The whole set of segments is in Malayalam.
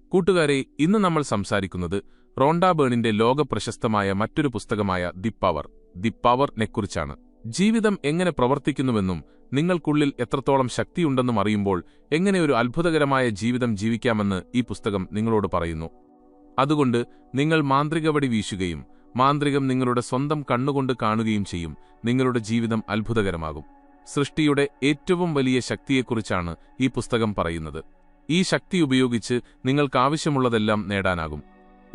കൂട്ടുകാരെ, ഇന്ന് നമ്മൾ സംസാരിക്കുന്നത് റോണ്ട ബേണിന്റെ ലോകപ്രശസ്തമായ മറ്റൊരു പുസ്തകമായ ദി പവറിനെക്കുറിച്ചാണ്. ജീവിതം എങ്ങനെ പ്രവർത്തിക്കുന്നുവെന്നും നിങ്ങൾക്കുള്ളിൽ എത്രത്തോളം ശക്തിയുണ്ടെന്നും അറിയുമ്പോൾ എങ്ങനെ ഒരു അത്ഭുതകരമായ ജീവിതം ജീവിക്കാമെന്ന് ഈ പുസ്തകം നിങ്ങളോട് പറയുന്നു. അതുകൊണ്ട് നിങ്ങൾ മാന്ത്രികവടി വീശുകയും മാന്ത്രികം നിങ്ങളുടെ സ്വന്തം കണ്ണുകൊണ്ട് കാണുകയും ചെയ്യും. നിങ്ങളുടെ ജീവിതം അത്ഭുതകരമാകും. സൃഷ്ടിയുടെ ഏറ്റവും വലിയ ശക്തിയെക്കുറിച്ചാണ് ഈ പുസ്തകം പറയുന്നത്. ഈ ശക്തി ഉപയോഗിച്ച് നിങ്ങൾക്കാവശ്യമുള്ളതെല്ലാം നേടാനാകും.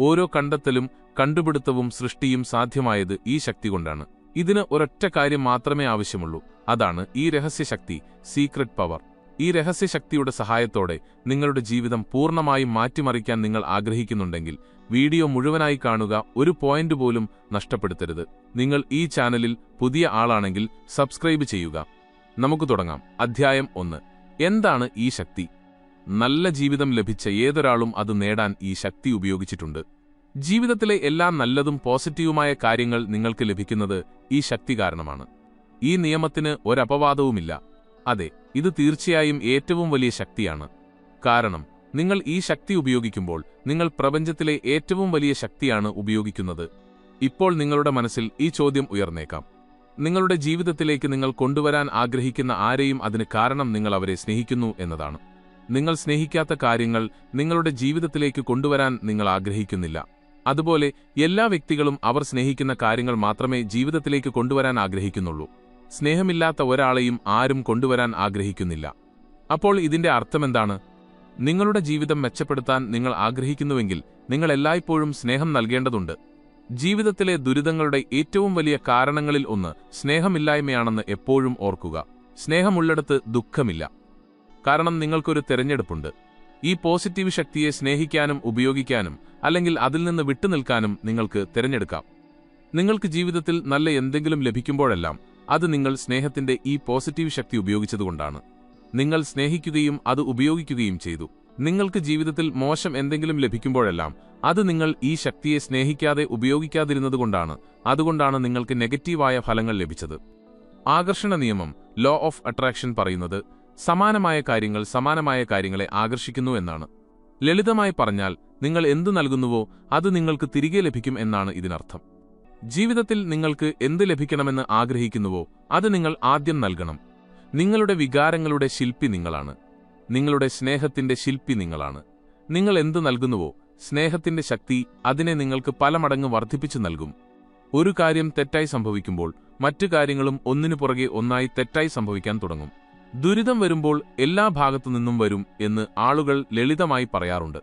ഓരോ കണ്ടെത്തലും കണ്ടുപിടുത്തവും സൃഷ്ടിയും സാധ്യമായത് ഈ ശക്തി കൊണ്ടാണ്. ഇതിന് ഒരൊറ്റ കാര്യം മാത്രമേ ആവശ്യമുള്ളൂ. അതാണ് ഈ രഹസ്യശക്തി, സീക്രട്ട് പവർ. ഈ രഹസ്യശക്തിയുടെ സഹായത്തോടെ നിങ്ങളുടെ ജീവിതം പൂർണ്ണമായും മാറ്റിമറിക്കാൻ നിങ്ങൾ ആഗ്രഹിക്കുന്നുണ്ടെങ്കിൽ വീഡിയോ മുഴുവനായി കാണുക. ഒരു പോയിന്റ് പോലും നഷ്ടപ്പെടുത്തരുത്. നിങ്ങൾ ഈ ചാനലിൽ പുതിയ ആളാണെങ്കിൽ സബ്സ്ക്രൈബ് ചെയ്യുക. നമുക്ക് തുടങ്ങാം. അധ്യായം 1. എന്താണ് ഈ ശക്തി? നല്ല ജീവിതം ലഭിച്ച ഏതൊരാളും അത് നേടാൻ ഈ ശക്തി ഉപയോഗിച്ചിട്ടുണ്ട്. ജീവിതത്തിലെ എല്ലാ നല്ലതും പോസിറ്റീവുമായ കാര്യങ്ങൾ നിങ്ങൾക്ക് ലഭിക്കുന്നത് ഈ ശക്തി കാരണമാണ്. ഈ നിയമത്തിന് ഒരപവാദവുമില്ല. അതെ, ഇത് തീർച്ചയായും ഏറ്റവും വലിയ ശക്തിയാണ്. കാരണം നിങ്ങൾ ഈ ശക്തി ഉപയോഗിക്കുമ്പോൾ നിങ്ങൾ പ്രപഞ്ചത്തിലെ ഏറ്റവും വലിയ ശക്തിയാണ് ഉപയോഗിക്കുന്നത്. ഇപ്പോൾ നിങ്ങളുടെ മനസ്സിൽ ഈ ചോദ്യം ഉയർന്നേക്കാം. നിങ്ങളുടെ ജീവിതത്തിലേക്ക് നിങ്ങൾ കൊണ്ടുവരാൻ ആഗ്രഹിക്കുന്ന ആരെയും അതിന് കാരണം നിങ്ങൾ അവരെ സ്നേഹിക്കുന്നു എന്നതാണ്. നിങ്ങൾ സ്നേഹിക്കാത്ത കാര്യങ്ങൾ നിങ്ങളുടെ ജീവിതത്തിലേക്ക് കൊണ്ടുവരാൻ നിങ്ങൾ ആഗ്രഹിക്കുന്നില്ല. അതുപോലെ എല്ലാ വ്യക്തികളും അവർ സ്നേഹിക്കുന്ന കാര്യങ്ങൾ മാത്രമേ ജീവിതത്തിലേക്ക് കൊണ്ടുവരാൻ ആഗ്രഹിക്കുന്നുള്ളൂ. സ്നേഹമില്ലാത്ത ഒരാളെയും ആരും കൊണ്ടുവരാൻ ആഗ്രഹിക്കുന്നില്ല. അപ്പോൾ ഇതിന്റെ അർത്ഥമെന്താണ്? നിങ്ങളുടെ ജീവിതം മെച്ചപ്പെടുത്താൻ നിങ്ങൾ ആഗ്രഹിക്കുന്നുവെങ്കിൽ നിങ്ങൾ എല്ലായ്പ്പോഴും സ്നേഹം നൽകേണ്ടതുണ്ട്. ജീവിതത്തിലെ ദുരിതങ്ങളുടെ ഏറ്റവും വലിയ കാരണങ്ങളിൽ ഒന്ന് സ്നേഹമില്ലായ്മയാണെന്ന് എപ്പോഴും ഓർക്കുക. സ്നേഹമുള്ളിടത്ത് ദുഃഖമില്ല. കാരണം നിങ്ങൾക്കൊരു തെരഞ്ഞെടുപ്പുണ്ട്. ഈ പോസിറ്റീവ് ശക്തിയെ സ്നേഹിക്കാനും ഉപയോഗിക്കാനും അല്ലെങ്കിൽ അതിൽ നിന്ന് വിട്ടുനിൽക്കാനും നിങ്ങൾക്ക് തിരഞ്ഞെടുക്കാം. നിങ്ങൾക്ക് ജീവിതത്തിൽ നല്ല എന്തെങ്കിലും ലഭിക്കുമ്പോഴെല്ലാം അത് നിങ്ങൾ സ്നേഹത്തിന്റെ ഈ പോസിറ്റീവ് ശക്തി ഉപയോഗിച്ചതുകൊണ്ടാണ്. നിങ്ങൾ സ്നേഹിക്കുകയും അത് ഉപയോഗിക്കുകയും ചെയ്തു. നിങ്ങൾക്ക് ജീവിതത്തിൽ മോശം എന്തെങ്കിലും ലഭിക്കുമ്പോഴെല്ലാം അത് നിങ്ങൾ ഈ ശക്തിയെ സ്നേഹിക്കാതെ ഉപയോഗിക്കാതിരുന്നതുകൊണ്ടാണ്. അതുകൊണ്ടാണ് നിങ്ങൾക്ക് നെഗറ്റീവായ ഫലങ്ങൾ ലഭിച്ചത്. ആകർഷണ നിയമം, ലോ ഓഫ് അട്രാക്ഷൻ പറയുന്നത് സമാനമായ കാര്യങ്ങൾ സമാനമായ കാര്യങ്ങളെ ആകർഷിക്കുന്നു എന്നാണ്. ലളിതമായി പറഞ്ഞാൽ നിങ്ങൾ എന്തു നൽകുന്നുവോ അത് നിങ്ങൾക്ക് തിരികെ ലഭിക്കും എന്നാണ് ഇതിനർത്ഥം. ജീവിതത്തിൽ നിങ്ങൾക്ക് എന്ത് ലഭിക്കണമെന്ന് ആഗ്രഹിക്കുന്നുവോ അത് നിങ്ങൾ ആദ്യം നൽകണം. നിങ്ങളുടെ വികാരങ്ങളുടെ ശില്പി നിങ്ങളാണ്. നിങ്ങളുടെ സ്നേഹത്തിന്റെ ശില്പി നിങ്ങളാണ്. നിങ്ങൾ എന്തു നൽകുന്നുവോ സ്നേഹത്തിന്റെ ശക്തി അതിനെ നിങ്ങൾക്ക് പല മടങ്ങ് വർദ്ധിപ്പിച്ചു നൽകും. ഒരു കാര്യം തെറ്റായി സംഭവിക്കുമ്പോൾ മറ്റു കാര്യങ്ങളും ഒന്നിനു പുറകെ ഒന്നായി തെറ്റായി സംഭവിക്കാൻ തുടങ്ങും. ദുരിതം വരുമ്പോൾ എല്ലാ ഭാഗത്തുനിന്നും വരും എന്ന് ആളുകൾ ലളിതമായി പറയാറുണ്ട്.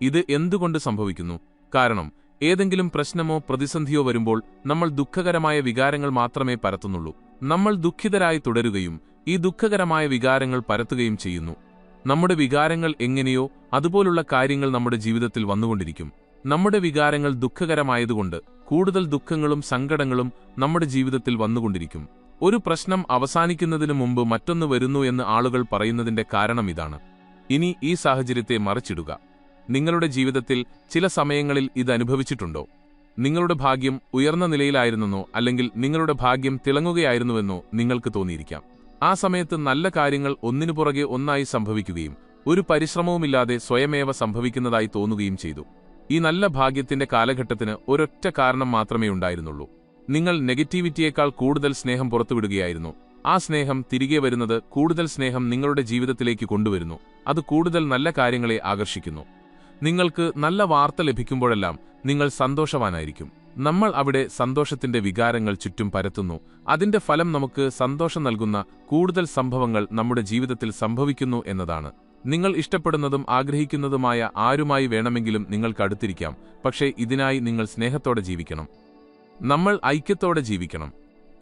ഇത് എന്തുകൊണ്ട് സംഭവിക്കുന്നു? കാരണം ഏതെങ്കിലും പ്രശ്നമോ പ്രതിസന്ധിയോ വരുമ്പോൾ നമ്മൾ ദുഃഖകരമായ വികാരങ്ങൾ മാത്രമേ പരത്തുന്നുള്ളൂ. നമ്മൾ ദുഃഖിതരായി തുടരുകയും ഈ ദുഃഖകരമായ വികാരങ്ങൾ പരത്തുകയും ചെയ്യുന്നു. നമ്മുടെ വികാരങ്ങൾ എങ്ങനെയോ അതുപോലുള്ള കാര്യങ്ങൾ നമ്മുടെ ജീവിതത്തിൽ വന്നുകൊണ്ടിരിക്കും. നമ്മുടെ വികാരങ്ങൾ ദുഃഖകരമായതുകൊണ്ട് കൂടുതൽ ദുഃഖങ്ങളും സങ്കടങ്ങളും നമ്മുടെ ജീവിതത്തിൽ വന്നുകൊണ്ടിരിക്കും. ഒരു പ്രശ്നം അവസാനിക്കുന്നതിനു മുമ്പ് മറ്റൊന്ന് വരുന്നു എന്ന് ആളുകൾ പറയുന്നതിന്റെ കാരണം ഇതാണ്. ഇനി ഈ സാഹചര്യത്തെ മറിച്ചിടുക. നിങ്ങളുടെ ജീവിതത്തിൽ ചില സമയങ്ങളിൽ ഇത് അനുഭവിച്ചിട്ടുണ്ടോ? നിങ്ങളുടെ ഭാഗ്യം ഉയർന്ന നിലയിലായിരുന്നെന്നോ അല്ലെങ്കിൽ നിങ്ങളുടെ ഭാഗ്യം തിളങ്ങുകയായിരുന്നുവെന്നോ നിങ്ങൾക്ക് തോന്നിയിരിക്കാം. ആ സമയത്ത് നല്ല കാര്യങ്ങൾ ഒന്നിനു പുറകെ ഒന്നായി സംഭവിക്കുകയും ഒരു പരിശ്രമവുമില്ലാതെ സ്വയമേവ സംഭവിക്കുന്നതായി തോന്നുകയും ചെയ്തു. ഈ നല്ല ഭാഗ്യത്തിന്റെ കാലഘട്ടത്തിന് ഒരൊറ്റ കാരണം മാത്രമേ ഉണ്ടായിരുന്നുള്ളൂ. നിങ്ങൾ നെഗറ്റിവിറ്റിയേക്കാൾ കൂടുതൽ സ്നേഹം പുറത്തുവിടുകയായിരുന്നു. ആ സ്നേഹം തിരികെ വരുന്നത് കൂടുതൽ സ്നേഹം നിങ്ങളുടെ ജീവിതത്തിലേക്ക് കൊണ്ടുവരുന്നു. അത് കൂടുതൽ നല്ല കാര്യങ്ങളെ ആകർഷിക്കുന്നു. നിങ്ങൾക്ക് നല്ല വാർത്ത ലഭിക്കുമ്പോഴെല്ലാം നിങ്ങൾ സന്തോഷവാനായിരിക്കും. നമ്മൾ അവിടെ സന്തോഷത്തിന്റെ വികാരങ്ങൾ ചുറ്റും പരത്തുന്നു. അതിന്റെ ഫലം നമുക്ക് സന്തോഷം നൽകുന്ന കൂടുതൽ സംഭവങ്ങൾ നമ്മുടെ ജീവിതത്തിൽ സംഭവിക്കുന്നു എന്നതാണ്. നിങ്ങൾ ഇഷ്ടപ്പെടുന്നതും ആഗ്രഹിക്കുന്നതുമായ ആരുമായി വേണമെങ്കിലും നിങ്ങൾക്ക് അടുത്തിരിക്കാം. പക്ഷേ ഇതിനായി നിങ്ങൾ സ്നേഹത്തോടെ ജീവിക്കണം. നമ്മൾ ഐക്യത്തോടെ ജീവിക്കണം.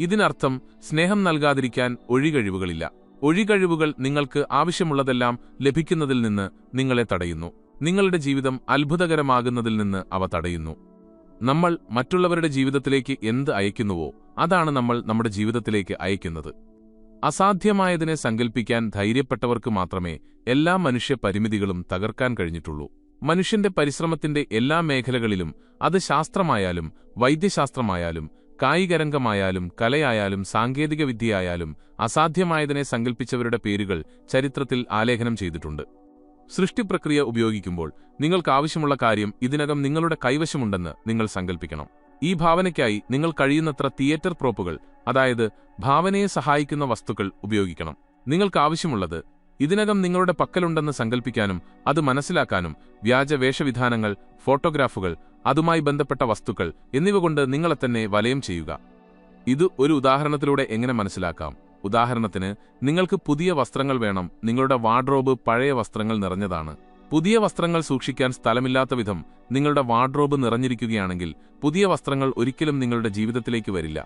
ഇതിനർത്ഥം സ്നേഹം നൽകാതിരിക്കാൻ ഒഴികഴിവുകളില്ല. ഒഴികഴിവുകൾ നിങ്ങൾക്ക് ആവശ്യമുള്ളതെല്ലാം ലഭിക്കുന്നതിൽ നിന്ന് നിങ്ങളെ തടയുന്നു. നിങ്ങളുടെ ജീവിതം അത്ഭുതകരമാകുന്നതിൽ നിന്ന് അവ തടയുന്നു. നമ്മൾ മറ്റുള്ളവരുടെ ജീവിതത്തിലേക്ക് എന്ത് അയക്കുന്നുവോ അതാണ് നമ്മൾ നമ്മുടെ ജീവിതത്തിലേക്ക് അയക്കുന്നത്. അസാധ്യമായതിനെ സങ്കൽപ്പിക്കാൻ ധൈര്യപ്പെട്ടവർക്ക് മാത്രമേ എല്ലാ മനുഷ്യ പരിമിതികളും തകർക്കാൻ കഴിഞ്ഞിട്ടുള്ളൂ. മനുഷ്യന്റെ പരിശ്രമത്തിന്റെ എല്ലാ മേഖലകളിലും, അത് ശാസ്ത്രമായാലും വൈദ്യശാസ്ത്രമായാലും കായികരംഗമായാലും കലയായാലും സാങ്കേതികവിദ്യയായാലും, അസാധ്യമായതിനെ സങ്കൽപ്പിച്ചവരുടെ പേരുകൾ ചരിത്രത്തിൽ ആലേഖനം ചെയ്തിട്ടുണ്ട്. സൃഷ്ടിപ്രക്രിയ ഉപയോഗിക്കുമ്പോൾ നിങ്ങൾക്കാവശ്യമുള്ള കാര്യം ഇതിനകം നിങ്ങളുടെ കൈവശമുണ്ടെന്ന് നിങ്ങൾ സങ്കൽപ്പിക്കണം. ഈ ഭാവനയ്ക്കായി നിങ്ങൾ കഴിയുന്നത്ര തിയേറ്റർ പ്രോപ്പുകൾ, അതായത് ഭാവനയെ സഹായിക്കുന്ന വസ്തുക്കൾ ഉപയോഗിക്കണം. നിങ്ങൾക്കാവശ്യമുള്ളത് ഇതിനകം നിങ്ങളുടെ പക്കലുണ്ടെന്ന് സങ്കൽപ്പിക്കാനും അത് മനസ്സിലാക്കാനും വ്യാജ വേഷവിധാനങ്ങൾ, ഫോട്ടോഗ്രാഫുകൾ, അതുമായി ബന്ധപ്പെട്ട വസ്തുക്കൾ എന്നിവ കൊണ്ട് നിങ്ങളെത്തന്നെ വലയം ചെയ്യുക. ഇത് ഒരു ഉദാഹരണത്തിലൂടെ എങ്ങനെ മനസ്സിലാക്കാം? ഉദാഹരണത്തിന്, നിങ്ങൾക്ക് പുതിയ വസ്ത്രങ്ങൾ വേണം. നിങ്ങളുടെ വാർഡ്രോബ് പഴയ വസ്ത്രങ്ങൾ നിറഞ്ഞതാണ്. പുതിയ വസ്ത്രങ്ങൾ സൂക്ഷിക്കാൻ സ്ഥലമില്ലാത്ത വിധം നിങ്ങളുടെ വാർഡ്രോബ് നിറഞ്ഞിരിക്കുകയാണെങ്കിൽ പുതിയ വസ്ത്രങ്ങൾ ഒരിക്കലും നിങ്ങളുടെ ജീവിതത്തിലേക്ക് വരില്ല.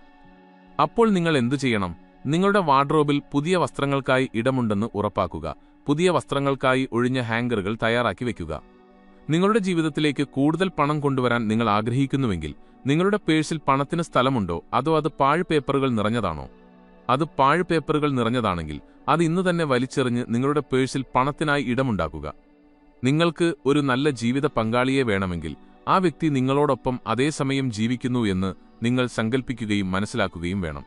അപ്പോൾ നിങ്ങൾ എന്തു ചെയ്യണം? നിങ്ങളുടെ വാർഡ്രോബിൽ പുതിയ വസ്ത്രങ്ങൾക്കായി ഇടമുണ്ടെന്ന് ഉറപ്പാക്കുക. പുതിയ വസ്ത്രങ്ങൾക്കായി ഒഴിഞ്ഞ ഹാങ്കറുകൾ തയ്യാറാക്കി വയ്ക്കുക. നിങ്ങളുടെ ജീവിതത്തിലേക്ക് കൂടുതൽ പണം കൊണ്ടുവരാൻ നിങ്ങൾ ആഗ്രഹിക്കുന്നുവെങ്കിൽ നിങ്ങളുടെ പേഴ്സിൽ പണത്തിന് സ്ഥലമുണ്ടോ, അതോ അത് പാഴ് പേപ്പറുകൾ നിറഞ്ഞതാണോ? അത് പാഴ് പേപ്പറുകൾ നിറഞ്ഞതാണെങ്കിൽ അത് ഇന്ന് തന്നെ വലിച്ചെറിഞ്ഞ് നിങ്ങളുടെ പേഴ്സിൽ പണത്തിനായി ഇടമുണ്ടാക്കുക. നിങ്ങൾക്ക് ഒരു നല്ല ജീവിത പങ്കാളിയെ വേണമെങ്കിൽ ആ വ്യക്തി നിങ്ങളോടൊപ്പം അതേസമയം ജീവിക്കുന്നു എന്ന് നിങ്ങൾ സങ്കൽപ്പിക്കുകയും മനസ്സിലാക്കുകയും വേണം.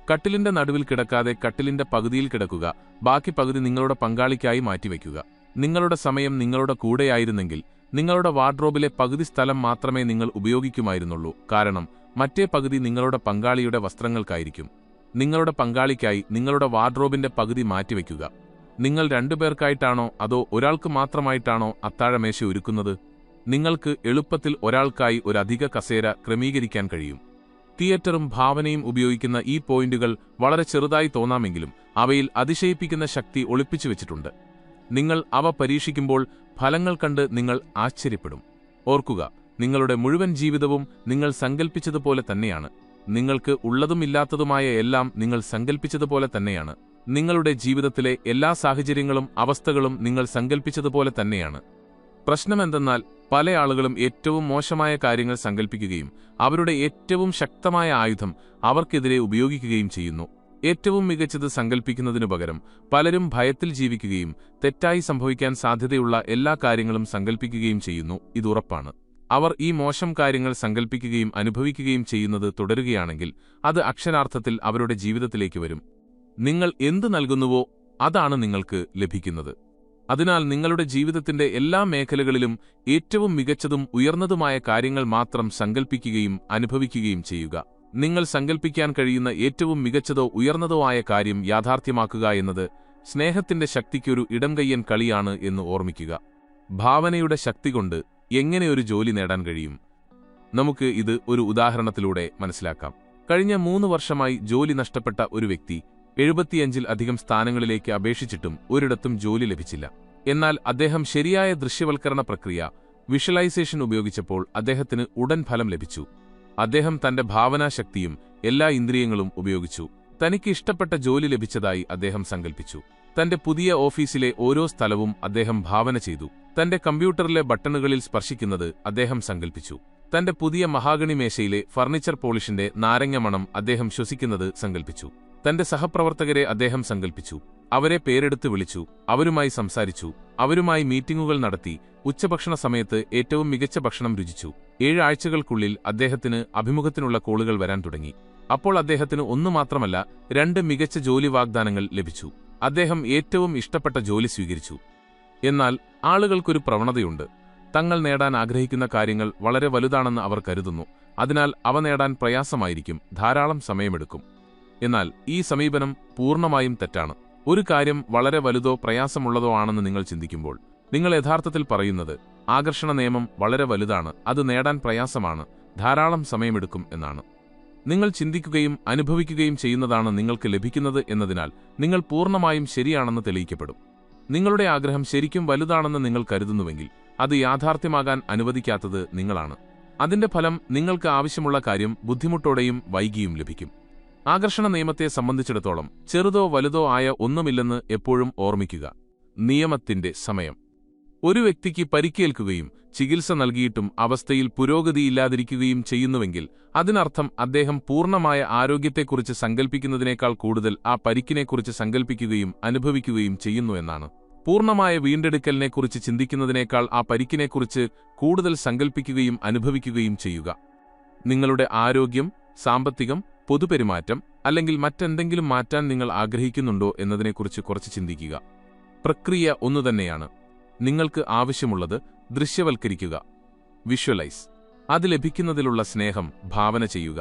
കട്ടിലിന്റെ നടുവിൽ കിടക്കാതെ കട്ടിലിന്റെ പകുതിയിൽ കിടക്കുക. ബാക്കി പകുതി നിങ്ങളുടെ പങ്കാളിക്കായി മാറ്റിവെക്കുക. നിങ്ങളുടെ സമയം നിങ്ങളുടെ കൂടെയായിരുന്നെങ്കിൽ നിങ്ങളുടെ വാർഡ്രോബിലെ പകുതി സ്ഥലം മാത്രമേ നിങ്ങൾ ഉപയോഗിക്കുമായിരുന്നുള്ളൂ. കാരണം മറ്റേ പകുതി നിങ്ങളുടെ പങ്കാളിയുടെ വസ്ത്രങ്ങൾക്കായിരിക്കും. നിങ്ങളുടെ പങ്കാളിക്കായി നിങ്ങളുടെ വാർഡ്രോബിന്റെ പകുതി മാറ്റിവെക്കുക. നിങ്ങൾ രണ്ടുപേർക്കായിട്ടാണോ അതോ ഒരാൾക്ക് മാത്രമായിട്ടാണോ അത്താഴമേശ ഒരുക്കുന്നത്? നിങ്ങൾക്ക് എളുപ്പത്തിൽ ഒരാൾക്കായി ഒരു അധിക കസേര ക്രമീകരിക്കാൻ കഴിയും. തിയേറ്ററും ഭാവനയും ഉപയോഗിക്കുന്ന ഈ പോയിന്റുകൾ വളരെ ചെറുതായി തോന്നാമെങ്കിലും അവയിൽ അതിശയിപ്പിക്കുന്ന ശക്തി ഒളിപ്പിച്ചു വെച്ചിട്ടുണ്ട്. നിങ്ങൾ അവ പരീക്ഷിക്കുമ്പോൾ ഫലങ്ങൾ കണ്ട് നിങ്ങൾ ആശ്ചര്യപ്പെടും. ഓർക്കുക, നിങ്ങളുടെ മുഴുവൻ ജീവിതവും നിങ്ങൾ സങ്കൽപ്പിച്ചതുപോലെ തന്നെയാണ്. നിങ്ങൾക്ക് ഉള്ളതും ഇല്ലാത്തതുമായ എല്ലാം നിങ്ങൾ സങ്കൽപ്പിച്ചതുപോലെ തന്നെയാണ്. നിങ്ങളുടെ ജീവിതത്തിലെ എല്ലാ സാഹചര്യങ്ങളും അവസ്ഥകളും നിങ്ങൾ സങ്കൽപ്പിച്ചതുപോലെ തന്നെയാണ്. പ്രശ്നമെന്തെന്നാൽ പല ആളുകളും ഏറ്റവും മോശമായ കാര്യങ്ങൾ സങ്കൽപ്പിക്കുകയും അവരുടെ ഏറ്റവും ശക്തമായ ആയുധം അവർക്കെതിരെ ഉപയോഗിക്കുകയും ചെയ്യുന്നു. ഏറ്റവും മികച്ചത് സങ്കൽപ്പിക്കുന്നതിനു പകരം പലരും ഭയത്തിൽ ജീവിക്കുകയും തെറ്റായി സംഭവിക്കാൻ സാധ്യതയുള്ള എല്ലാ കാര്യങ്ങളും സങ്കൽപ്പിക്കുകയും ചെയ്യുന്നു. ഇതുറപ്പാണ്. അവർ ഈ മോശം കാര്യങ്ങൾ സങ്കൽപ്പിക്കുകയും അനുഭവിക്കുകയും ചെയ്യുന്നത് തുടരുകയാണെങ്കിൽ അത് അക്ഷരാർത്ഥത്തിൽ അവരുടെ ജീവിതത്തിലേക്ക് വരും. നിങ്ങൾ എന്ത് നൽകുന്നുവോ അതാണ് നിങ്ങൾക്ക് ലഭിക്കുന്നത്. അതിനാൽ നിങ്ങളുടെ ജീവിതത്തിന്റെ എല്ലാ മേഖലകളിലും ഏറ്റവും മികച്ചതും ഉയർന്നതുമായ കാര്യങ്ങൾ മാത്രം സങ്കൽപ്പിക്കുകയും അനുഭവിക്കുകയും ചെയ്യുക. നിങ്ങൾ സങ്കൽപ്പിക്കാൻ കഴിയുന്ന ഏറ്റവും മികച്ചതോ ഉയർന്നതോ ആയ കാര്യം യാഥാർത്ഥ്യമാക്കുക എന്നത് സ്നേഹത്തിന്റെ ശക്തിക്കൊരു ഇടംകയ്യൻ കളിയാണ് എന്ന് ഓർമ്മിക്കുക. ഭാവനയുടെ ശക്തി കൊണ്ട് എങ്ങനെ ഒരു ജോലി നേടാൻ കഴിയും? നമുക്ക് ഇത് ഒരു ഉദാഹരണത്തിലൂടെ മനസ്സിലാക്കാം. കഴിഞ്ഞ 3 വർഷമായി ജോലി നഷ്ടപ്പെട്ട ഒരു വ്യക്തി 75-ൽ അധികം സ്ഥാനങ്ങളിലേക്ക് അപേക്ഷിച്ചിട്ടും ഒരിടത്തും ജോലി ലഭിച്ചില്ല. എന്നാൽ അദ്ദേഹം ശരിയായ ദൃശ്യവൽക്കരണ പ്രക്രിയ, വിഷ്വലൈസേഷൻ ഉപയോഗിച്ചപ്പോൾ അദ്ദേഹത്തിന് ഉടൻ ഫലം ലഭിച്ചു. അദ്ദേഹം തന്റെ ഭാവനാശക്തിയും എല്ലാ ഇന്ദ്രിയങ്ങളും ഉപയോഗിച്ചു. തനിക്ക് ഇഷ്ടപ്പെട്ട ജോലി ലഭിച്ചതായി അദ്ദേഹം സങ്കൽപ്പിച്ചു. തന്റെ പുതിയ ഓഫീസിലെ ഓരോ സ്ഥലവും അദ്ദേഹം ഭാവന ചെയ്തു. തന്റെ കമ്പ്യൂട്ടറിലെ ബട്ടണുകളിൽ സ്പർശിക്കുന്നത് അദ്ദേഹം സങ്കൽപ്പിച്ചു. തന്റെ പുതിയ മഹാഗണി മേശയിലെ ഫർണിച്ചർ പോളിഷിന്റെ നാരങ്ങ മണം അദ്ദേഹം ശ്വസിക്കുന്നത് സങ്കൽപ്പിച്ചു. തന്റെ സഹപ്രവർത്തകരെ അദ്ദേഹം സങ്കൽപ്പിച്ചു. അവരെ പേരെടുത്ത് വിളിച്ചു, അവരുമായി സംസാരിച്ചു, അവരുമായി മീറ്റിംഗുകൾ നടത്തി, ഉച്ചഭക്ഷണ സമയത്ത് ഏറ്റവും മികച്ച ഭക്ഷണം രുചിച്ചു. 7 ആഴ്ചകൾക്കുള്ളിൽ അദ്ദേഹത്തിന് അഭിമുഖത്തിനുള്ള കോളുകൾ വരാൻ തുടങ്ങി. അപ്പോൾ അദ്ദേഹത്തിന് ഒന്നു മാത്രമല്ല 2 മികച്ച ജോലി വാഗ്ദാനങ്ങൾ ലഭിച്ചു. അദ്ദേഹം ഏറ്റവും ഇഷ്ടപ്പെട്ട ജോലി സ്വീകരിച്ചു. എന്നാൽ ആളുകൾക്കൊരു പ്രവണതയുണ്ട്. തങ്ങൾ നേടാൻ ആഗ്രഹിക്കുന്ന കാര്യങ്ങൾ വളരെ വലുതാണെന്ന് അവർ കരുതുന്നു. അതിനാൽ അവ നേടാൻ പ്രയാസമായിരിക്കും, ധാരാളം സമയമെടുക്കും. എന്നാൽ ഈ സമീപനം പൂർണ്ണമായും തെറ്റാണ്. ഒരു കാര്യം വളരെ വലുതോ പ്രയാസമുള്ളതോ ആണെന്ന് നിങ്ങൾ ചിന്തിക്കുമ്പോൾ നിങ്ങൾ യഥാർത്ഥത്തിൽ പറയുന്നത് ആകർഷണ നിയമം വളരെ വലുതാണ്, അത് നേടാൻ പ്രയാസമാണ്, ധാരാളം സമയമെടുക്കും എന്നാണ്. നിങ്ങൾ ചിന്തിക്കുകയും അനുഭവിക്കുകയും ചെയ്യുന്നതാണ് നിങ്ങൾക്ക് ലഭിക്കുന്നത് എന്നതിനാൽ നിങ്ങൾ പൂർണ്ണമായും ശരിയാണെന്ന് തെളിയിക്കപ്പെടും. നിങ്ങളുടെ ആഗ്രഹം ശരിക്കും വലുതാണെന്ന് നിങ്ങൾ കരുതുന്നുവെങ്കിൽ അത് യാഥാർത്ഥ്യമാകാൻ അനുവദിക്കാത്തത് നിങ്ങളാണ്. അതിന്റെ ഫലം നിങ്ങൾക്ക് ആവശ്യമുള്ള കാര്യം ബുദ്ധിമുട്ടോടെയും വൈകിയും ലഭിക്കും. ആകർഷണ നിയമത്തെ സംബന്ധിച്ചിടത്തോളം ചെറുതോ വലുതോ ആയ ഒന്നുമില്ലെന്ന് എപ്പോഴും ഓർമ്മിക്കുക. നിയമത്തിന്റെ സമയം. ഒരു വ്യക്തിക്ക് പരിക്കേൽക്കുകയും ചികിത്സ നൽകിയിട്ടും അവസ്ഥയിൽ പുരോഗതിയില്ലാതിരിക്കുകയും ചെയ്യുന്നുവെങ്കിൽ അതിനർത്ഥം അദ്ദേഹം പൂർണ്ണമായ ആരോഗ്യത്തെക്കുറിച്ച് സങ്കൽപ്പിക്കുന്നതിനേക്കാൾ കൂടുതൽ ആ പരിക്കിനെക്കുറിച്ച് സങ്കൽപ്പിക്കുകയും അനുഭവിക്കുകയും ചെയ്യുന്നു എന്നാണ്. പൂർണ്ണമായ വീണ്ടെടുക്കലിനെക്കുറിച്ച് ചിന്തിക്കുന്നതിനേക്കാൾ ആ പരിക്കിനെക്കുറിച്ച് കൂടുതൽ സങ്കൽപ്പിക്കുകയും അനുഭവിക്കുകയും ചെയ്യുക. നിങ്ങളുടെ ആരോഗ്യം, സാമ്പത്തികം, പൊതുപെരുമാറ്റം അല്ലെങ്കിൽ മറ്റെന്തെങ്കിലും മാറ്റാൻ നിങ്ങൾ ആഗ്രഹിക്കുന്നുണ്ടോ എന്നതിനെക്കുറിച്ച് കുറച്ച് ചിന്തിക്കുക. പ്രക്രിയ ഒന്നുതന്നെയാണ്. നിങ്ങൾക്ക് ആവശ്യമുള്ളത് ദൃശ്യവൽക്കരിക്കുക. വിഷ്വലൈസ്. അത് ലഭിക്കുന്നതിലുള്ള സ്നേഹം ഭാവന ചെയ്യുക.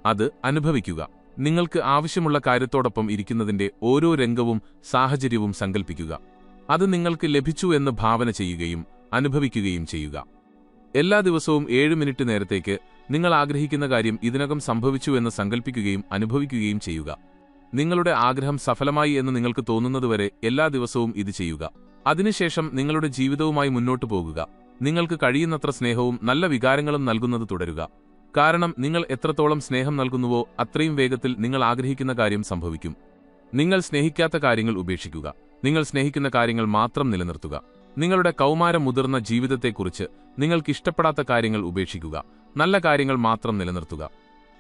അത് അനുഭവിക്കുക. നിങ്ങൾക്ക് ആവശ്യമുള്ള കാര്യത്തോടൊപ്പം ഇരിക്കുന്നതിന്റെ ഓരോ രംഗവും സാഹചര്യവും സങ്കൽപ്പിക്കുക. അത് നിങ്ങൾക്ക് ലഭിച്ചു എന്ന് ഭാവന ചെയ്യുകയും അനുഭവിക്കുകയും ചെയ്യുക. എല്ലാ ദിവസവും 7 മിനിറ്റ് നേരത്തേക്ക് നിങ്ങൾ ആഗ്രഹിക്കുന്ന കാര്യം ഇതിനകം സംഭവിച്ചു എന്ന് സങ്കൽപ്പിക്കുകയും അനുഭവിക്കുകയും ചെയ്യുക. നിങ്ങളുടെ ആഗ്രഹം സഫലമായി എന്ന് നിങ്ങൾക്ക് തോന്നുന്നതുവരെ എല്ലാ ദിവസവും ഇത് ചെയ്യുക. അതിനുശേഷം നിങ്ങളുടെ ജീവിതവുമായി മുന്നോട്ടു പോകുക. നിങ്ങൾക്ക് കഴിയുന്നത്ര സ്നേഹവും നല്ല വികാരങ്ങളും നൽകുന്നത് തുടരുക. കാരണം നിങ്ങൾ എത്രത്തോളം സ്നേഹം നൽകുന്നുവോ അത്രയും വേഗത്തിൽ നിങ്ങൾ ആഗ്രഹിക്കുന്ന കാര്യം സംഭവിക്കും. നിങ്ങൾ സ്നേഹിക്കാത്ത കാര്യങ്ങൾ ഉപേക്ഷിക്കുക. നിങ്ങൾ സ്നേഹിക്കുന്ന കാര്യങ്ങൾ മാത്രം നിലനിർത്തുക. നിങ്ങളുടെ കൗമാരം മുതിർന്ന ജീവിതത്തെക്കുറിച്ച് നിങ്ങൾക്കിഷ്ടപ്പെടാത്ത കാര്യങ്ങൾ ഉപേക്ഷിക്കുക. നല്ല കാര്യങ്ങൾ മാത്രം നിലനിർത്തുക.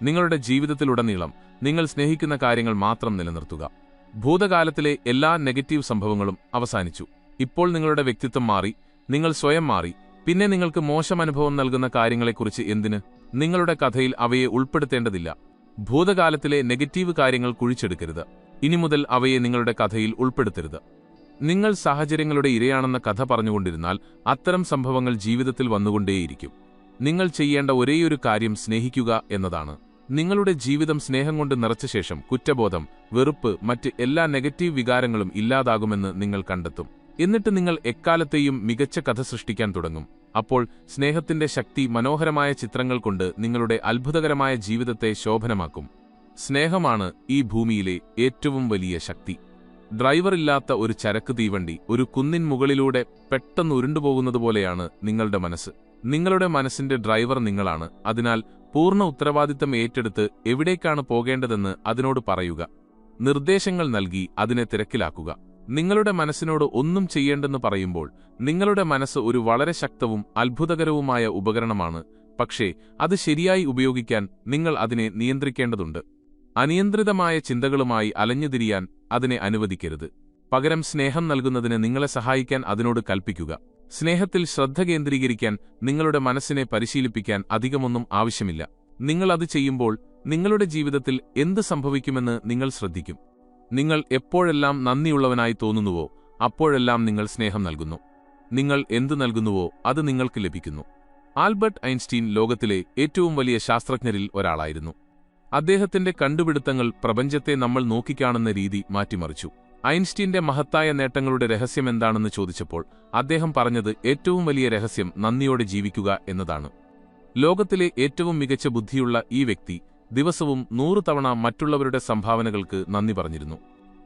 നിങ്ങളുടെ ജീവിതത്തിലുടനീളം നിങ്ങൾ സ്നേഹിക്കുന്ന കാര്യങ്ങൾ മാത്രം നിലനിർത്തുക. ഭൂതകാലത്തിലെ എല്ലാ നെഗറ്റീവ് സംഭവങ്ങളും അവസാനിച്ചു. ഇപ്പോൾ നിങ്ങളുടെ വ്യക്തിത്വം മാറി. നിങ്ങൾ സ്വയം മാറി. പിന്നെ നിങ്ങൾക്ക് മോശം അനുഭവം നൽകുന്ന കാര്യങ്ങളെക്കുറിച്ച് എന്തിന്? നിങ്ങളുടെ കഥയിൽ അവയെ ഉൾപ്പെടുത്തേണ്ടതില്ല. ഭൂതകാലത്തിലെ നെഗറ്റീവ് കാര്യങ്ങൾ കുഴിച്ചെടുക്കരുത്. ഇനി മുതൽ അവയെ നിങ്ങളുടെ കഥയിൽ ഉൾപ്പെടുത്തരുത്. നിങ്ങൾ സാഹചര്യങ്ങളുടെ ഇരയാണെന്ന കഥ പറഞ്ഞുകൊണ്ടിരുന്നാൽ അത്തരം സംഭവങ്ങൾ ജീവിതത്തിൽ വന്നുകൊണ്ടേയിരിക്കും. നിങ്ങൾ ചെയ്യേണ്ട ഒരേയൊരു കാര്യം സ്നേഹിക്കുക എന്നതാണ്. നിങ്ങളുടെ ജീവിതം സ്നേഹം കൊണ്ട് നിറച്ച ശേഷം കുറ്റബോധം, വെറുപ്പ്, മറ്റ് എല്ലാ നെഗറ്റീവ് വികാരങ്ങളും ഇല്ലാതാകുമെന്ന് നിങ്ങൾ കണ്ടെത്തും. എന്നിട്ട് നിങ്ങൾ എക്കാലത്തെയും മികച്ച കഥ സൃഷ്ടിക്കാൻ തുടങ്ങും. അപ്പോൾ സ്നേഹത്തിന്റെ ശക്തി മനോഹരമായ ചിത്രങ്ങൾ കൊണ്ട് നിങ്ങളുടെ അത്ഭുതകരമായ ജീവിതത്തെ ശോഭനമാക്കും. സ്നേഹമാണ് ഈ ഭൂമിയിലെ ഏറ്റവും വലിയ ശക്തി. ഡ്രൈവറില്ലാത്ത ഒരു ചരക്ക് തീവണ്ടി ഒരു കുന്നിൻ മുകളിലൂടെ പെട്ടെന്ന് ഉരുണ്ടുപോകുന്നതുപോലെയാണ് നിങ്ങളുടെ മനസ്സ്. നിങ്ങളുടെ മനസ്സിന്റെ ഡ്രൈവർ നിങ്ങളാണ്. അതിനാൽ പൂർണ്ണ ഉത്തരവാദിത്തം ഏറ്റെടുത്ത് എവിടേക്കാണ് പോകേണ്ടതെന്ന് അതിനോട് പറയുക. നിർദ്ദേശങ്ങൾ നൽകി അതിനെ തിരക്കിലാക്കുക. നിങ്ങളുടെ മനസ്സിനോട് ഒന്നും ചെയ്യേണ്ടെന്ന് പറയുമ്പോൾ നിങ്ങളുടെ മനസ്സ് ഒരു വളരെ ശക്തവും അത്ഭുതകരവുമായ ഉപകരണമാണ്. പക്ഷേ അത് ശരിയായി ഉപയോഗിക്കാൻ നിങ്ങൾ അതിനെ നിയന്ത്രിക്കേണ്ടതുണ്ട്. അനിയന്ത്രിതമായ ചിന്തകളുമായി അലഞ്ഞുതിരിയാൻ അതിനെ അനുവദിക്കരുത്. പകരം സ്നേഹം നൽകുന്നതിന് നിങ്ങളെ സഹായിക്കാൻ അതിനോട് കൽപ്പിക്കുക. സ്നേഹത്തിൽ ശ്രദ്ധ കേന്ദ്രീകരിക്കാൻ നിങ്ങളുടെ മനസ്സിനെ പരിശീലിപ്പിക്കാൻ അധികമൊന്നും ആവശ്യമില്ല. നിങ്ങൾ അത് ചെയ്യുമ്പോൾ നിങ്ങളുടെ ജീവിതത്തിൽ എന്ത് സംഭവിക്കുമെന്ന് നിങ്ങൾ ശ്രദ്ധിക്കും. നിങ്ങൾ എപ്പോഴെല്ലാം നന്ദിയുള്ളവനായി തോന്നുന്നുവോ അപ്പോഴെല്ലാം നിങ്ങൾ സ്നേഹം നൽകുന്നു. നിങ്ങൾ എന്തു നൽകുന്നുവോ അത് നിങ്ങൾക്ക് ലഭിക്കുന്നു. ആൽബർട്ട് ഐൻസ്റ്റീൻ ലോകത്തിലെ ഏറ്റവും വലിയ ശാസ്ത്രജ്ഞരിൽ ഒരാളായിരുന്നു. അദ്ദേഹത്തിന്റെ കണ്ടുപിടുത്തങ്ങൾ പ്രപഞ്ചത്തെ നമ്മൾ നോക്കിക്കാണുന്ന രീതി മാറ്റിമറിച്ചു. ഐൻസ്റ്റീന്റെ മഹത്തായ നേട്ടങ്ങളുടെ രഹസ്യമെന്താണെന്ന് ചോദിച്ചപ്പോൾ അദ്ദേഹം പറഞ്ഞത് ഏറ്റവും വലിയ രഹസ്യം നന്ദിയോടെ ജീവിക്കുക എന്നതാണ്. ലോകത്തിലെ ഏറ്റവും മികച്ച ബുദ്ധിയുള്ള ഈ വ്യക്തി ദിവസവും 100 തവണ മറ്റുള്ളവരുടെ സംഭാവനകൾക്ക് നന്ദി പറഞ്ഞിരുന്നു.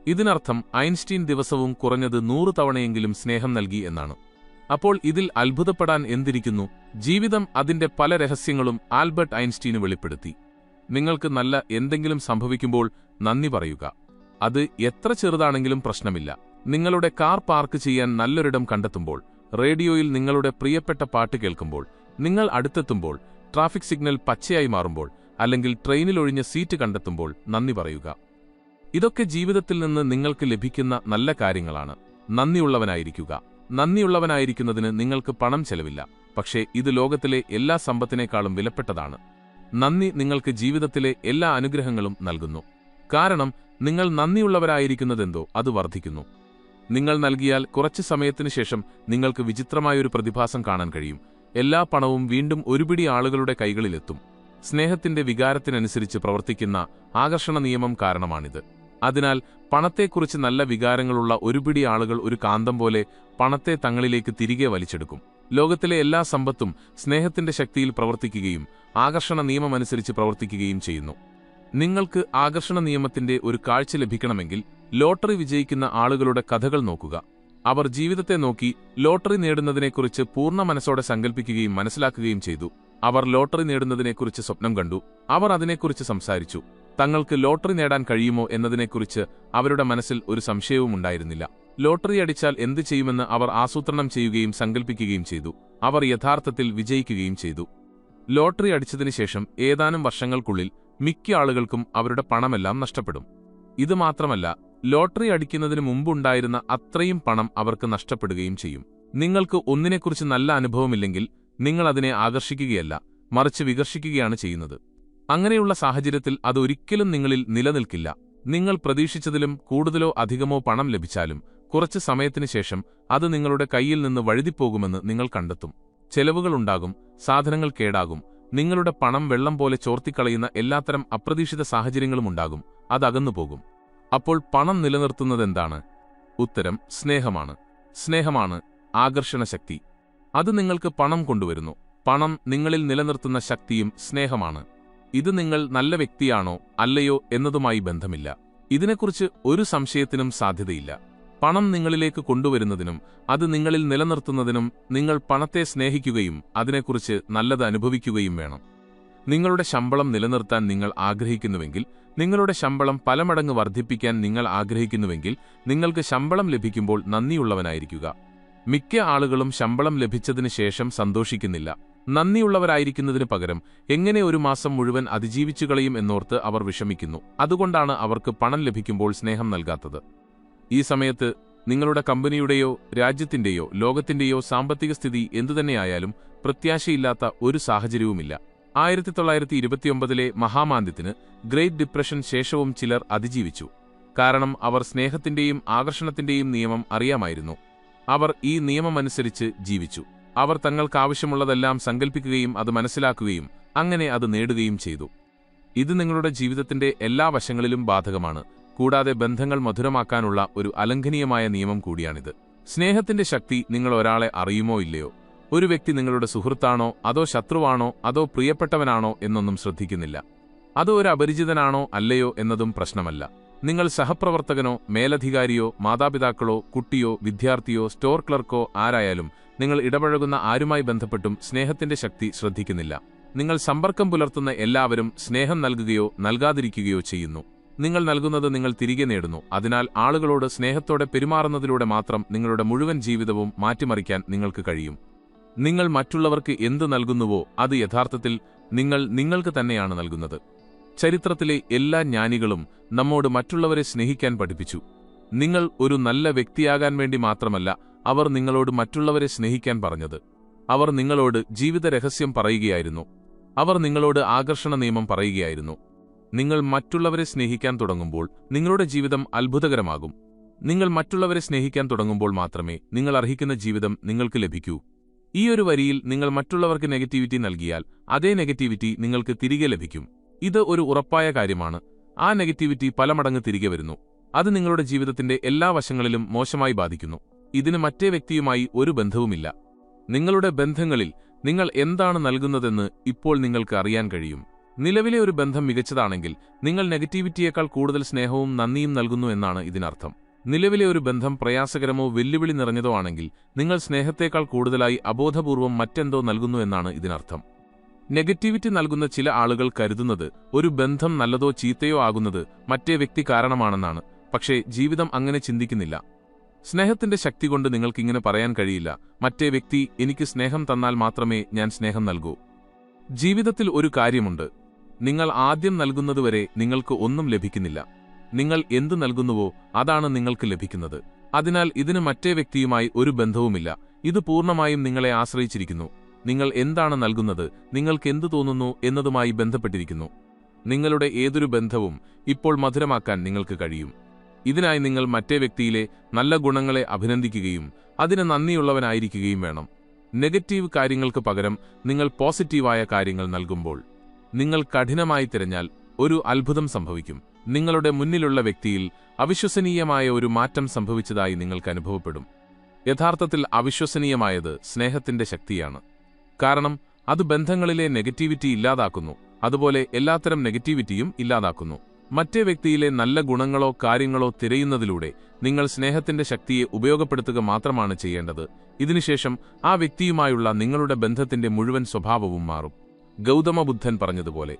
ഇതിനർത്ഥം ഐൻസ്റ്റീൻ ദിവസവും കുറഞ്ഞത് 100 തവണയെങ്കിലും സ്നേഹം നൽകി എന്നാണ്. അപ്പോൾ ഇതിൽ അത്ഭുതപ്പെടാൻ എന്തിരിക്കുന്നു? ജീവിതം അതിന്റെ പല രഹസ്യങ്ങളും ആൽബർട്ട് ഐൻസ്റ്റീന് വെളിപ്പെടുത്തി. നിങ്ങൾക്ക് നല്ല എന്തെങ്കിലും സംഭവിക്കുമ്പോൾ നന്ദി പറയുക. അത് എത്ര ചെറുതാണെങ്കിലും പ്രശ്നമില്ല. നിങ്ങളുടെ കാർ പാർക്ക് ചെയ്യാൻ നല്ലൊരിടം കണ്ടെത്തുമ്പോൾ, റേഡിയോയിൽ നിങ്ങളുടെ പ്രിയപ്പെട്ട പാട്ട് കേൾക്കുമ്പോൾ, നിങ്ങൾ അടുത്തെത്തുമ്പോൾ, ട്രാഫിക് സിഗ്നൽ പച്ചയായി മാറുമ്പോൾ, അല്ലെങ്കിൽ ട്രെയിനിൽ ഒഴിഞ്ഞ സീറ്റ് കണ്ടെത്തുമ്പോൾ നന്ദി പറയുക. ഇതൊക്കെ ജീവിതത്തിൽ നിന്ന് നിങ്ങൾക്ക് ലഭിക്കുന്ന നല്ല കാര്യങ്ങളാണ്. നന്ദിയുള്ളവനായിരിക്കുക. നന്ദിയുള്ളവനായിരിക്കുന്നതിന് നിങ്ങൾക്ക് പണം ചെലവില്ല. പക്ഷേ ഇത് ലോകത്തിലെ എല്ലാ സമ്പത്തിനേക്കാളും വിലപ്പെട്ടതാണ്. നന്ദി നിങ്ങൾക്ക് ജീവിതത്തിലെ എല്ലാ അനുഗ്രഹങ്ങളും നൽകുന്നു. കാരണം നിങ്ങൾ നന്ദിയുള്ളവരായിരിക്കുന്നതെന്തോ അത് വർദ്ധിക്കുന്നു. നിങ്ങൾ നൽകിയാൽ കുറച്ച് സമയത്തിനു ശേഷം നിങ്ങൾക്ക് വിചിത്രമായൊരു പ്രതിഭാസം കാണാൻ കഴിയും. എല്ലാ പണവും വീണ്ടും ഒരുപിടി ആളുകളുടെ കൈകളിലെത്തും. സ്നേഹത്തിന്റെ വികാരത്തിനനുസരിച്ച് പ്രവർത്തിക്കുന്ന ആകർഷണ നിയമം കാരണമാണിത്. അതിനാൽ പണത്തെക്കുറിച്ച് നല്ല വികാരങ്ങളുള്ള ഒരുപിടി ആളുകൾ ഒരു കാന്തം പോലെ പണത്തെ തങ്ങളിലേക്ക് തിരികെ വലിച്ചെടുക്കും. ലോകത്തിലെ എല്ലാ സമ്പത്തും സ്നേഹത്തിന്റെ ശക്തിയിൽ പ്രവർത്തിക്കുകയും ആകർഷണ നിയമമനുസരിച്ച് പ്രവർത്തിക്കുകയും ചെയ്യുന്നു. നിങ്ങൾക്ക് ആകർഷണ നിയമത്തിന്റെ ഒരു കാഴ്ച ലഭിക്കണമെങ്കിൽ ലോട്ടറി വിജയിക്കുന്ന ആളുകളുടെ കഥകൾ നോക്കുക. അവർ ജീവിതത്തെ നോക്കി ലോട്ടറി നേടുന്നതിനെക്കുറിച്ച് പൂർണ്ണ മനസ്സോടെ സങ്കല്പിക്കുകയും മനസ്സിലാക്കുകയും ചെയ്തു. അവർ ലോട്ടറി നേടുന്നതിനെക്കുറിച്ച് സ്വപ്നം കണ്ടു. അവർ അതിനെക്കുറിച്ച് സംസാരിച്ചു. തങ്ങൾക്ക് ലോട്ടറി നേടാൻ കഴിയുമോ എന്നതിനെക്കുറിച്ച് അവരുടെ മനസ്സിൽ ഒരു സംശയവും ഉണ്ടായിരുന്നില്ല. ലോട്ടറി അടിച്ചാൽ എന്ത് ചെയ്യുമെന്ന് അവർ ആസൂത്രണം ചെയ്യുകയും സങ്കല്പിക്കുകയും ചെയ്തു. അവർ യഥാർത്ഥത്തിൽ വിജയിക്കുകയും ചെയ്തു. ലോട്ടറി അടിച്ചതിനുശേഷം ഏതാനും വർഷങ്ങൾക്കുള്ളിൽ മിക്ക ആളുകൾക്കും അവരുടെ പണമെല്ലാം നഷ്ടപ്പെടും. ഇത് മാത്രമല്ല, ലോട്ടറി അടിക്കുന്നതിന് മുമ്പുണ്ടായിരുന്ന അത്രയും പണം അവർക്ക് നഷ്ടപ്പെടുകയും ചെയ്യും. നിങ്ങൾക്ക് ഒന്നിനെക്കുറിച്ച് നല്ല അനുഭവമില്ലെങ്കിൽ നിങ്ങൾ അതിനെ ആകർഷിക്കുകയല്ല, മറിച്ച് വികർഷിക്കുകയാണ് ചെയ്യുന്നത്. അങ്ങനെയുള്ള സാഹചര്യത്തിൽ അതൊരിക്കലും നിങ്ങളിൽ നിലനിൽക്കില്ല. നിങ്ങൾ പ്രതീക്ഷിച്ചതിലും കൂടുതലോ അധികമോ പണം ലഭിച്ചാലും കുറച്ച് സമയത്തിന് ശേഷം അത് നിങ്ങളുടെ കയ്യിൽ നിന്ന് വഴുതിപ്പോകുമെന്ന് നിങ്ങൾ കണ്ടെത്തും. ചെലവുകളുണ്ടാകും, സാധനങ്ങൾ കേടാകും, നിങ്ങളുടെ പണം വെള്ളം പോലെ ചോർത്തിക്കളയുന്ന എല്ലാത്തരം അപ്രതീക്ഷിത സാഹചര്യങ്ങളുമുണ്ടാകും. അതകന്നുപോകും. അപ്പോൾ പണം നിലനിർത്തുന്നതെന്താണ്? ഉത്തരം സ്നേഹമാണ്. സ്നേഹമാണ് ആകർഷണശക്തി. അത് നിങ്ങൾക്ക് പണം കൊണ്ടുവരുന്നു. പണം നിങ്ങളിൽ നിലനിർത്തുന്ന ശക്തിയും സ്നേഹമാണ്. ഇത് നിങ്ങൾ നല്ല വ്യക്തിയാണോ അല്ലയോ എന്നതുമായി ബന്ധമില്ല. ഇതിനെക്കുറിച്ച് ഒരു സംശയത്തിനും സാധ്യതയില്ല. പണം നിങ്ങളിലേക്ക് കൊണ്ടുവരുന്നതിനും അത് നിങ്ങളിൽ നിലനിർത്തുന്നതിനും നിങ്ങൾ പണത്തെ സ്നേഹിക്കുകയും അതിനെക്കുറിച്ച് നല്ലത് അനുഭവിക്കുകയും വേണം. നിങ്ങളുടെ ശമ്പളം നിലനിർത്താൻ നിങ്ങൾ ആഗ്രഹിക്കുന്നുവെങ്കിൽ, നിങ്ങളുടെ ശമ്പളം പല മടങ്ങ് വർദ്ധിപ്പിക്കാൻ നിങ്ങൾ ആഗ്രഹിക്കുന്നുവെങ്കിൽ, നിങ്ങൾക്ക് ശമ്പളം ലഭിക്കുമ്പോൾ നന്ദിയുള്ളവനായിരിക്കുക. മിക്ക ആളുകളും ശമ്പളം ലഭിച്ചതിന് ശേഷം സന്തോഷിക്കുന്നില്ല. നന്ദിയുള്ളവരായിരിക്കുന്നതിനു പകരം എങ്ങനെ ഒരു മാസം മുഴുവൻ അതിജീവിച്ചു കളയും എന്നോർത്ത് അവർ വിഷമിക്കുന്നു. അതുകൊണ്ടാണ് അവർക്ക് പണം ലഭിക്കുമ്പോൾ സ്നേഹം നൽകാത്തത്. ഈ സമയത്ത് നിങ്ങളുടെ കമ്പനിയുടെയോ രാജ്യത്തിന്റെയോ ലോകത്തിന്റെയോ സാമ്പത്തിക സ്ഥിതി എന്തുതന്നെയായാലും പ്രത്യാശയില്ലാത്ത ഒരു സാഹചര്യവുമില്ല. 1929 മഹാമാന്ദ്യത്തിന്, ഗ്രേറ്റ് ഡിപ്രഷൻ ശേഷവും ചിലർ അതിജീവിച്ചു. കാരണം അവർ സ്നേഹത്തിന്റെയും ആകർഷണത്തിന്റെയും നിയമം അറിയാമായിരുന്നു. അവർ ഈ നിയമമനുസരിച്ച് ജീവിച്ചു. അവർ തങ്ങൾക്കാവശ്യമുള്ളതെല്ലാം സങ്കൽപ്പിക്കുകയും അത് മനസ്സിലാക്കുകയും അങ്ങനെ അത് നേടുകയും ചെയ്തു. ഇത് നിങ്ങളുടെ ജീവിതത്തിന്റെ എല്ലാ വശങ്ങളിലും ബാധകമാണ്. കൂടാതെ ബന്ധങ്ങൾ മധുരമാക്കാനുള്ള ഒരു അലംഘനീയമായ നിയമം കൂടിയാണിത്. സ്നേഹത്തിന്റെ ശക്തി നിങ്ങൾ ഒരാളെ അറിയുമോ ഇല്ലയോ, ഒരു വ്യക്തി നിങ്ങളുടെ സുഹൃത്താണോ അതോ ശത്രുവാണോ അതോ പ്രിയപ്പെട്ടവനാണോ എന്നൊന്നും ശ്രദ്ധിക്കുന്നില്ല. അതോ ഒരു അപരിചിതനാണോ അല്ലയോ എന്നതും പ്രശ്നമല്ല. നിങ്ങൾ സഹപ്രവർത്തകനോ മേലധികാരിയോ മാതാപിതാക്കളോ കുട്ടിയോ വിദ്യാർത്ഥിയോ സ്റ്റോർ ക്ലർക്കോ ആരായാലും, നിങ്ങൾ ഇടപഴകുന്ന ആരുമായി ബന്ധപ്പെട്ടും സ്നേഹത്തിന്റെ ശക്തി ശ്രദ്ധിക്കുന്നില്ല. നിങ്ങൾ സമ്പർക്കം പുലർത്തുന്ന എല്ലാവരും സ്നേഹം നൽകുകയോ നൽകാതിരിക്കുകയോ ചെയ്യുന്നു. നിങ്ങൾ നൽകുന്നത് നിങ്ങൾ തിരികെ നേടുന്നു. അതിനാൽ ആളുകളോട് സ്നേഹത്തോടെ പെരുമാറുന്നതിലൂടെ മാത്രം നിങ്ങളുടെ മുഴുവൻ ജീവിതവും മാറ്റിമറിക്കാൻ നിങ്ങൾക്ക് കഴിയും. നിങ്ങൾ മറ്റുള്ളവർക്ക് എന്ത് നൽകുന്നുവോ അത് യഥാർത്ഥത്തിൽ നിങ്ങൾ നിങ്ങൾക്ക് തന്നെയാണ് നൽകുന്നത്. ചരിത്രത്തിലെ എല്ലാ ജ്ഞാനികളും നമ്മോട് മറ്റുള്ളവരെ സ്നേഹിക്കാൻ പഠിപ്പിച്ചു. നിങ്ങൾ ഒരു നല്ല വ്യക്തിയാകാൻ വേണ്ടി മാത്രമല്ല അവർ നിങ്ങളോട് മറ്റുള്ളവരെ സ്നേഹിക്കാൻ പറഞ്ഞത്. അവർ നിങ്ങളോട് ജീവിത രഹസ്യം പറയുകയായിരുന്നു. അവർ നിങ്ങളോട് ആകർഷണ നിയമം പറയുകയായിരുന്നു. നിങ്ങൾ മറ്റുള്ളവരെ സ്നേഹിക്കാൻ തുടങ്ങുമ്പോൾ നിങ്ങളുടെ ജീവിതം അത്ഭുതകരമാകും. നിങ്ങൾ മറ്റുള്ളവരെ സ്നേഹിക്കാൻ തുടങ്ങുമ്പോൾ മാത്രമേ നിങ്ങൾ അർഹിക്കുന്ന ജീവിതം നിങ്ങൾക്ക് ലഭിക്കൂ. ഈ ഒരു വരിയിൽ നിങ്ങൾ മറ്റുള്ളവർക്ക് നെഗറ്റിവിറ്റി നൽകിയാൽ അതേ നെഗറ്റിവിറ്റി നിങ്ങൾക്ക് തിരികെ ലഭിക്കും. ഇത് ഒരു ഉറപ്പായ കാര്യമാണ്. ആ നെഗറ്റിവിറ്റി പല മടങ്ങ് തിരികെ വരുന്നു. അത് നിങ്ങളുടെ ജീവിതത്തിന്റെ എല്ലാ വശങ്ങളിലും മോശമായി ബാധിക്കുന്നു. ഇതിന് മറ്റേ വ്യക്തിയുമായി ഒരു ബന്ധവുമില്ല. നിങ്ങളുടെ ബന്ധങ്ങളിൽ നിങ്ങൾ എന്താണ് നൽകുന്നതെന്ന് ഇപ്പോൾ നിങ്ങൾക്ക് അറിയാൻ കഴിയും. നിലവിലെ ഒരു ബന്ധം മികച്ചതാണെങ്കിൽ നിങ്ങൾ നെഗറ്റിവിറ്റിയേക്കാൾ കൂടുതൽ സ്നേഹവും നന്ദിയും നൽകുന്നു എന്നാണ് ഇതിനർത്ഥം. നിലവിലെ ഒരു ബന്ധം പ്രയാസകരമോ വെല്ലുവിളി നിറഞ്ഞതോ ആണെങ്കിൽ നിങ്ങൾ സ്നേഹത്തേക്കാൾ കൂടുതലായി അബോധപൂർവം മറ്റെന്തോ നൽകുന്നു എന്നാണ് ഇതിനർത്ഥം. നെഗറ്റിവിറ്റി നൽകുന്ന ചില ആളുകൾ കരുതുന്നത് ഒരു ബന്ധം നല്ലതോ ചീത്തയോ ആകുന്നത് മറ്റേ വ്യക്തി കാരണമാണെന്നാണ്. പക്ഷേ ജീവിതം അങ്ങനെ ചിന്തിക്കുന്നില്ല. സ്നേഹത്തിന്റെ ശക്തി കൊണ്ട് നിങ്ങൾക്കിങ്ങനെ പറയാൻ കഴിയില്ല, മറ്റേ വ്യക്തി എനിക്ക് സ്നേഹം തന്നാൽ മാത്രമേ ഞാൻ സ്നേഹം നൽകൂ. ജീവിതത്തിൽ ഒരു കാര്യമുണ്ട്, നിങ്ങൾ ആദ്യം നൽകുന്നതുവരെ നിങ്ങൾക്ക് ഒന്നും ലഭിക്കുന്നില്ല. നിങ്ങൾ എന്തു നൽകുന്നുവോ അതാണ് നിങ്ങൾക്ക് ലഭിക്കുന്നത്. അതിനാൽ ഇതിന് മറ്റേ വ്യക്തിയുമായി ഒരു ബന്ധവുമില്ല. ഇത് പൂർണ്ണമായും നിങ്ങളെ ആശ്രയിച്ചിരിക്കുന്നു. നിങ്ങൾ എന്താണ് നൽകുന്നത്, നിങ്ങൾക്കെന്തു തോന്നുന്നു എന്നതുമായി ബന്ധപ്പെട്ടിരിക്കുന്നു. നിങ്ങളുടെ ഏതൊരു ബന്ധവും ഇപ്പോൾ മധുരമാക്കാൻ നിങ്ങൾക്ക് കഴിയും. ഇതിനായി നിങ്ങൾ മറ്റേ വ്യക്തിയിലെ നല്ല ഗുണങ്ങളെ അഭിനന്ദിക്കുകയും അതിന് നന്ദിയുള്ളവനായിരിക്കുകയും വേണം. നെഗറ്റീവ് കാര്യങ്ങൾക്ക് പകരം നിങ്ങൾ പോസിറ്റീവായ കാര്യങ്ങൾ നൽകുമ്പോൾ നിങ്ങൾ കഠിനമായി തിരഞ്ഞാൽ ഒരു അത്ഭുതം സംഭവിക്കും. നിങ്ങളുടെ മുന്നിലുള്ള വ്യക്തിയിൽ അവിശ്വസനീയമായ ഒരു മാറ്റം സംഭവിച്ചതായി നിങ്ങൾക്ക് അനുഭവപ്പെടും. യഥാർത്ഥത്തിൽ അവിശ്വസനീയമായത് സ്നേഹത്തിന്റെ ശക്തിയാണ്. കാരണം അത് ബന്ധങ്ങളിലെ നെഗറ്റിവിറ്റി ഇല്ലാതാക്കുന്നു. അതുപോലെ എല്ലാത്തരം നെഗറ്റിവിറ്റിയും ഇല്ലാതാക്കുന്നു. മറ്റേ വ്യക്തിയിലെ നല്ല ഗുണങ്ങളോ കാര്യങ്ങളോ തിരയുന്നതിലൂടെ നിങ്ങൾ സ്നേഹത്തിന്റെ ശക്തിയെ ഉപയോഗപ്പെടുത്തുക മാത്രമാണ് ചെയ്യേണ്ടത്. ഇതിനുശേഷം ആ വ്യക്തിയുമായുള്ള നിങ്ങളുടെ ബന്ധത്തിന്റെ മുഴുവൻ സ്വഭാവവും മാറും. ഗൗതമ ബുദ്ധൻ പറഞ്ഞതുപോലെ.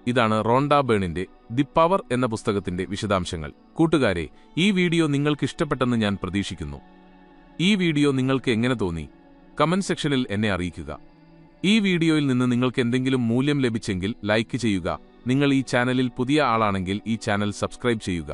ഇതാണ് റോണ്ട ബേണിന്റെ ദി പവർ എന്ന പുസ്തകത്തിന്റെ വിശദാംശങ്ങൾ. കൂട്ടുകാരെ, ഈ വീഡിയോ നിങ്ങൾക്കിഷ്ടപ്പെട്ടെന്ന് ഞാൻ പ്രതീക്ഷിക്കുന്നു. ഈ വീഡിയോ നിങ്ങൾക്ക് എങ്ങനെ തോന്നി? കമന്റ് സെക്ഷനിൽ എന്നെ അറിയിക്കുക. ഈ വീഡിയോയിൽ നിന്ന് നിങ്ങൾക്ക് എന്തെങ്കിലും മൂല്യം ലഭിച്ചെങ്കിൽ ലൈക്ക് ചെയ്യുക. നിങ്ങൾ ഈ ചാനലിൽ പുതിയ ആളാണെങ്കിൽ ഈ ചാനൽ സബ്സ്ക്രൈബ് ചെയ്യുക.